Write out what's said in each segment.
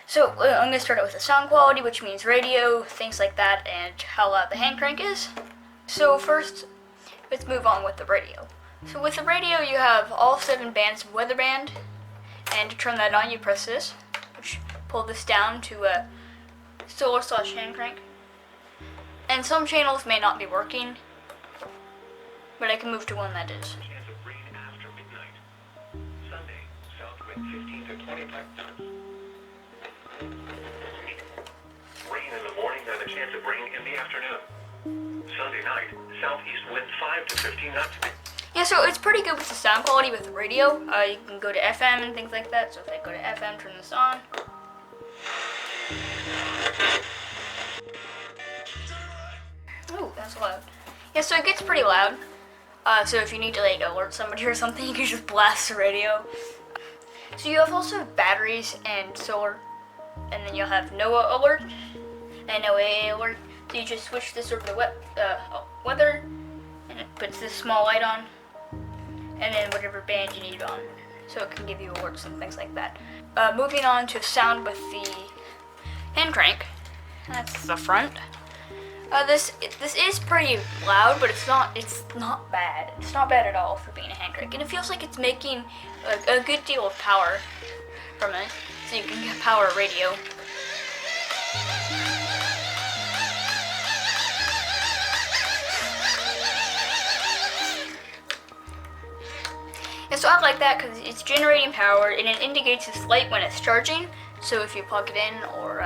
So I'm going to start out with the sound quality, which means radio, things like that, and how loud the hand crank is. So first, let's move on with the radio. So with the radio, you have all 7 bands of weather band, and to turn that on, you press this, which pull this down to a solar/hand crank. And some channels may not be working, but I can move to one that is. Chance of rain after midnight. Sunday, south wind 15 to 25 knots. Rain in the morning and a chance of rain in the afternoon. Sunday night, southeast wind 5 to 15 knots. Yeah, so it's pretty good with the sound quality with the radio. You can go to FM and things like that. So if I go to FM, turn this on. Ooh, that's loud. Yeah, so it gets pretty loud. So if you need to like alert somebody or something, you can just blast the radio. So you have also batteries and solar, and then you'll have Noaa alert and Noaa alert. So you just switch this over to weather, and it puts this small light on, and then whatever band you need on. So it can give you alerts and things like that. Moving on to sound with the hand crank. That's the front. This is pretty loud, but it's not bad. It's not bad at all for being a hand crank, and it feels like it's making a good deal of power from it. So you can power a radio. And so I like that because it's generating power, and it indicates this light when it's charging. So if you plug it in or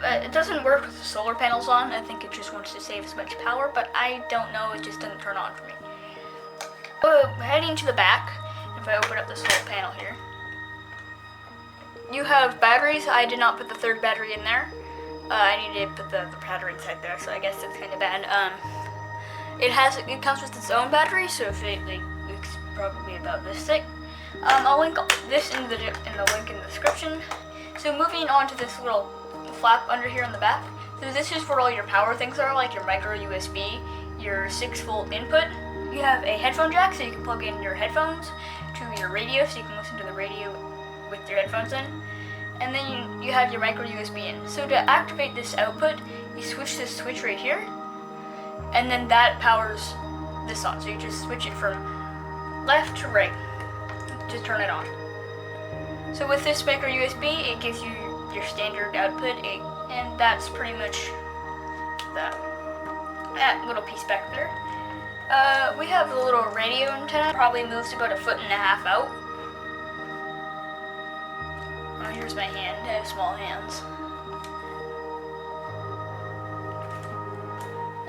it doesn't work with the solar panels on. I think it just wants to save as much power, but I don't know, it just doesn't turn on for me. Heading to the back, if I open up this whole panel here, you have batteries. I did not put the 3rd battery in there. I needed to put the battery inside there, so I guess that's kind of bad. It comes with its own battery, so if it's probably about this thick. I'll link this in the link in the description. So moving on to this little flap under here on the back. So this is where all your power things are, like your micro USB, your 6-volt input. You have a headphone jack, so you can plug in your headphones to your radio, so you can listen to the radio with your headphones in. And then you have your micro USB in. So to activate this output, you switch this switch right here, and then that powers this on. So you just switch it from left to right to turn it on. So with this micro USB, it gives you your standard output, and that's pretty much that little piece back there. We have a little radio antenna, probably moves about 1.5 feet out. Oh, here's my hand. I have small hands.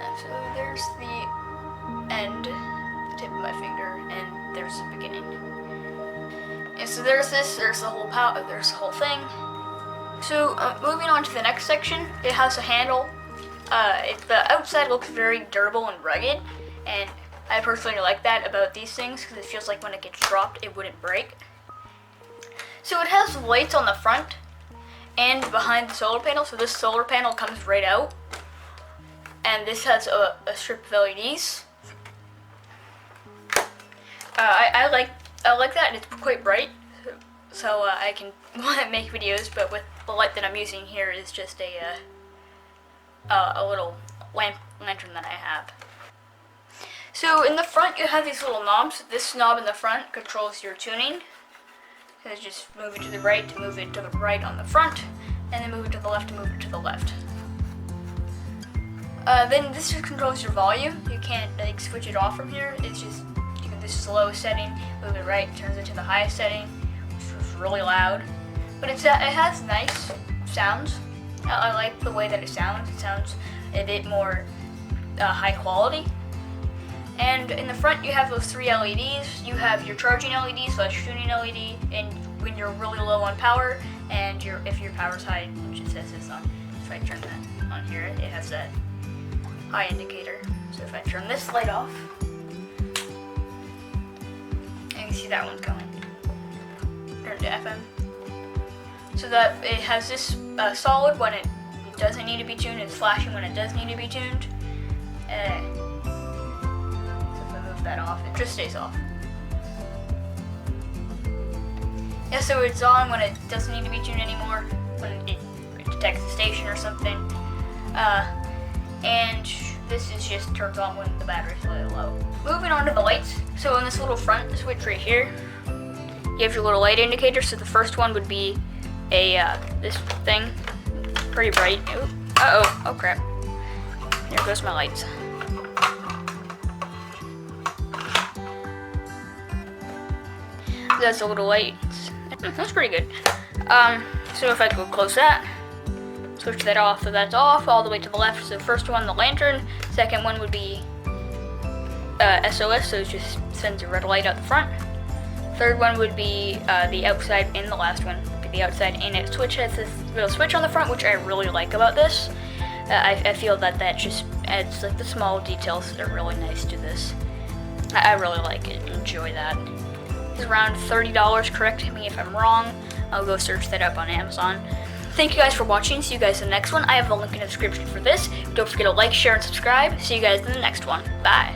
And so there's the end, the tip of my finger, and there's the beginning. And so there's the whole there's the whole thing. So moving on to the next section, it has a handle. The outside looks very durable and rugged, and I personally like that about these things because it feels like when it gets dropped, it wouldn't break. So it has lights on the front and behind the solar panel. So this solar panel comes right out, and this has a strip of LEDs. I like that, and it's quite bright. So I can make videos, but with the light that I'm using here is just a little lantern that I have. So in the front you have these little knobs. This knob in the front controls your tuning. So just move it to the right to move it to the right on the front, and then move it to the left to move it to the left. Then this just controls your volume. You can't like switch it off from here. It's just this is the lowest setting. Move it right, turns it to the highest setting, which is really loud. But it has nice sounds. I like the way that it sounds. It sounds a bit more high quality. And in the front you have those 3 LEDs. You have your charging LED / tuning LED, and when you're really low on power, and if your power's high, which it says this on. If I turn that on here, it has that high indicator. So if I turn this light off, and you see that one's going. Turn to FM. So that it has this solid when it doesn't need to be tuned. It's flashing when it does need to be tuned. So if I move that off, it just stays off. Yeah, so it's on when it doesn't need to be tuned anymore, when it detects the station or something. And this is just turns on when the battery's really low. Moving on to the lights. So in this little front switch right here, you have your little light indicator. So the first one would be a this thing, pretty bright. Oh crap! There goes my lights. That's a little light. That's pretty good. So if I go close that, switch that off, so that's off all the way to the left. So first one, the lantern. Second one would be SOS, so it just sends a red light out the front. Third one would be the outside, and the last one would be the outside, and it has this little switch on the front, which I really like about this. I feel that just adds like the small details that are really nice to this. I really like it, enjoy that. It's around $30, correct me if I'm wrong. I'll go search that up on Amazon. Thank you guys for watching. See you guys in the next one. I have a link in the description for this. Don't forget to like, share, and subscribe. See you guys in the next one. Bye.